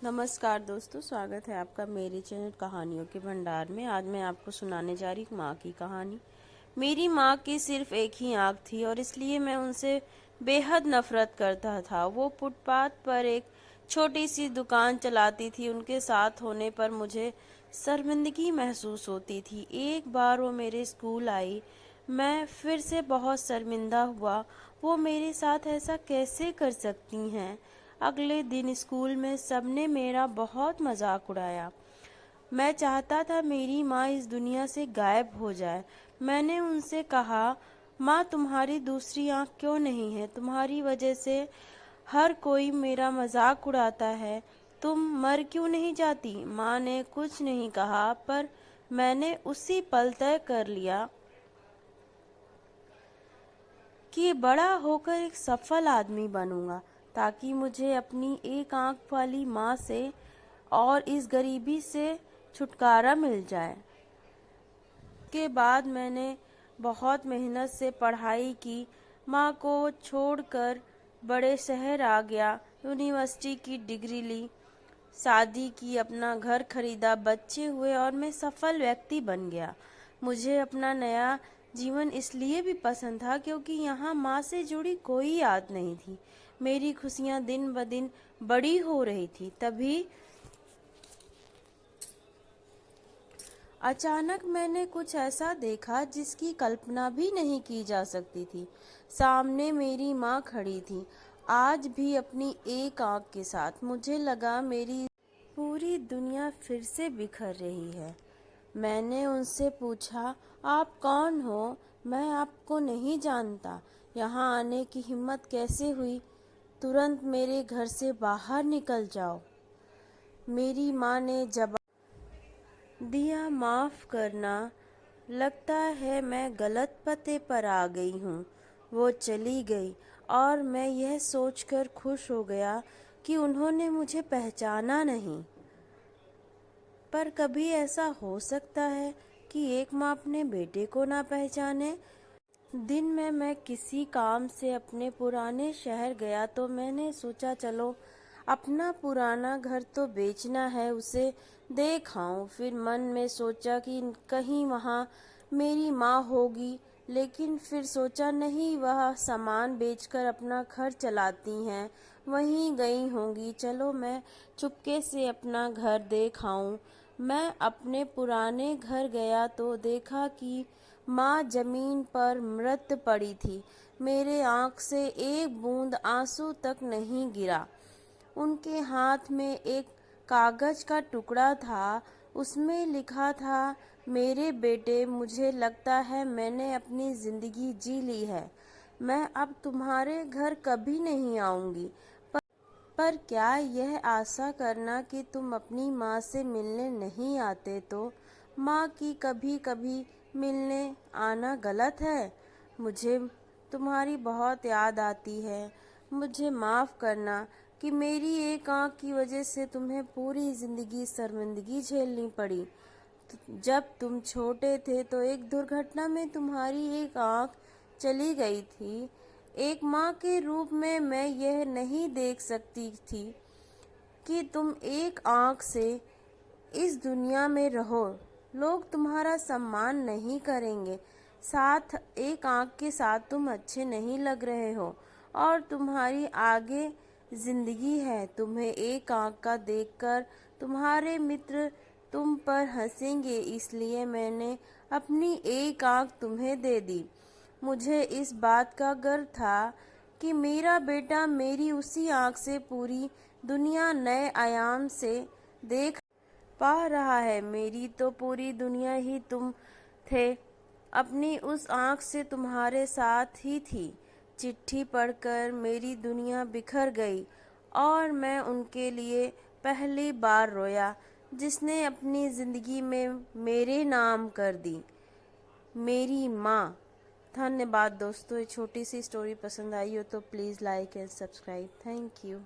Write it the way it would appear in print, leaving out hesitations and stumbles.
नमस्कार दोस्तों, स्वागत है आपका मेरे चैनल कहानियों के भंडार में। आज मैं आपको सुनाने जा रही हूँ माँ की कहानी। मेरी माँ की सिर्फ एक ही आँख थी और इसलिए मैं उनसे बेहद नफरत करता था। वो फुटपाथ पर एक छोटी सी दुकान चलाती थी। उनके साथ होने पर मुझे शर्मिंदगी महसूस होती थी। एक बार वो मेरे स्कूल आई, मैं फिर से बहुत शर्मिंदा हुआ। वो मेरे साथ ऐसा कैसे कर सकती हैं। अगले दिन स्कूल में सबने मेरा बहुत मजाक उड़ाया। मैं चाहता था मेरी माँ इस दुनिया से गायब हो जाए। मैंने उनसे कहा, माँ तुम्हारी दूसरी आँख क्यों नहीं है? तुम्हारी वजह से हर कोई मेरा मजाक उड़ाता है। तुम मर क्यों नहीं जाती? माँ ने कुछ नहीं कहा, पर मैंने उसी पल तय कर लिया कि बड़ा होकर एक सफल आदमी बनूंगा, ताकि मुझे अपनी एक आंख वाली माँ से और इस गरीबी से छुटकारा मिल जाए। के बाद मैंने बहुत मेहनत से पढ़ाई की, माँ को छोड़कर बड़े शहर आ गया, यूनिवर्सिटी की डिग्री ली, शादी की, अपना घर खरीदा, बच्चे हुए और मैं सफल व्यक्ति बन गया। मुझे अपना नया जीवन इसलिए भी पसंद था क्योंकि यहाँ माँ से जुड़ी कोई याद नहीं थी। मेरी खुशियाँ दिन ब दिन बड़ी हो रही थी। तभी अचानक मैंने कुछ ऐसा देखा जिसकी कल्पना भी नहीं की जा सकती थी। सामने मेरी माँ खड़ी थी, आज भी अपनी एक आंख के साथ। मुझे लगा मेरी पूरी दुनिया फिर से बिखर रही है। मैंने उनसे पूछा, आप कौन हो? मैं आपको नहीं जानता। यहाँ आने की हिम्मत कैसे हुई? तुरंत मेरे घर से बाहर निकल जाओ। मेरी माँ ने जवाब दिया, माफ करना, लगता है मैं गलत पते पर आ गई हूँ। वो चली गई और मैं यह सोचकर खुश हो गया कि उन्होंने मुझे पहचाना नहीं। पर कभी ऐसा हो सकता है कि एक माँ अपने बेटे को ना पहचाने। दिन में मैं किसी काम से अपने पुराने शहर गया तो मैंने सोचा चलो अपना पुराना घर तो बेचना है, उसे देख आऊं। फिर मन में सोचा कि कहीं वहाँ मेरी माँ होगी, लेकिन फिर सोचा नहीं, वह सामान बेचकर अपना घर चलाती हैं, वहीं गई होंगी। चलो मैं चुपके से अपना घर देख आऊं। मैं अपने पुराने घर गया तो देखा कि माँ जमीन पर मृत पड़ी थी। मेरे आँख से एक बूंद आंसू तक नहीं गिरा। उनके हाथ में एक कागज का टुकड़ा था, उसमें लिखा था, मेरे बेटे, मुझे लगता है मैंने अपनी जिंदगी जी ली है। मैं अब तुम्हारे घर कभी नहीं आऊंगी। पर क्या यह आशा करना कि तुम अपनी माँ से मिलने नहीं आते तो? माँ की कभी कभी मिलने आना गलत है? मुझे तुम्हारी बहुत याद आती है। मुझे माफ़ करना कि मेरी एक आँख की वजह से तुम्हें पूरी ज़िंदगी शर्मिंदगी झेलनी पड़ी। जब तुम छोटे थे तो एक दुर्घटना में तुम्हारी एक आँख चली गई थी। एक माँ के रूप में मैं यह नहीं देख सकती थी कि तुम एक आँख से इस दुनिया में रहो। लोग तुम्हारा सम्मान नहीं करेंगे। साथ एक आँख के साथ तुम अच्छे नहीं लग रहे हो और तुम्हारी आगे जिंदगी है। तुम्हें एक आँख का देखकर तुम्हारे मित्र तुम पर हंसेंगे, इसलिए मैंने अपनी एक आँख तुम्हें दे दी। मुझे इस बात का गर्व था कि मेरा बेटा मेरी उसी आँख से पूरी दुनिया नए आयाम से देख पा रहा है। मेरी तो पूरी दुनिया ही तुम थे। अपनी उस आँख से तुम्हारे साथ ही थी। चिट्ठी पढ़कर मेरी दुनिया बिखर गई और मैं उनके लिए पहली बार रोया, जिसने अपनी जिंदगी में मेरे नाम कर दी, मेरी माँ। धन्यवाद दोस्तों। ये छोटी सी स्टोरी पसंद आई हो तो please like and subscribe. Thank you.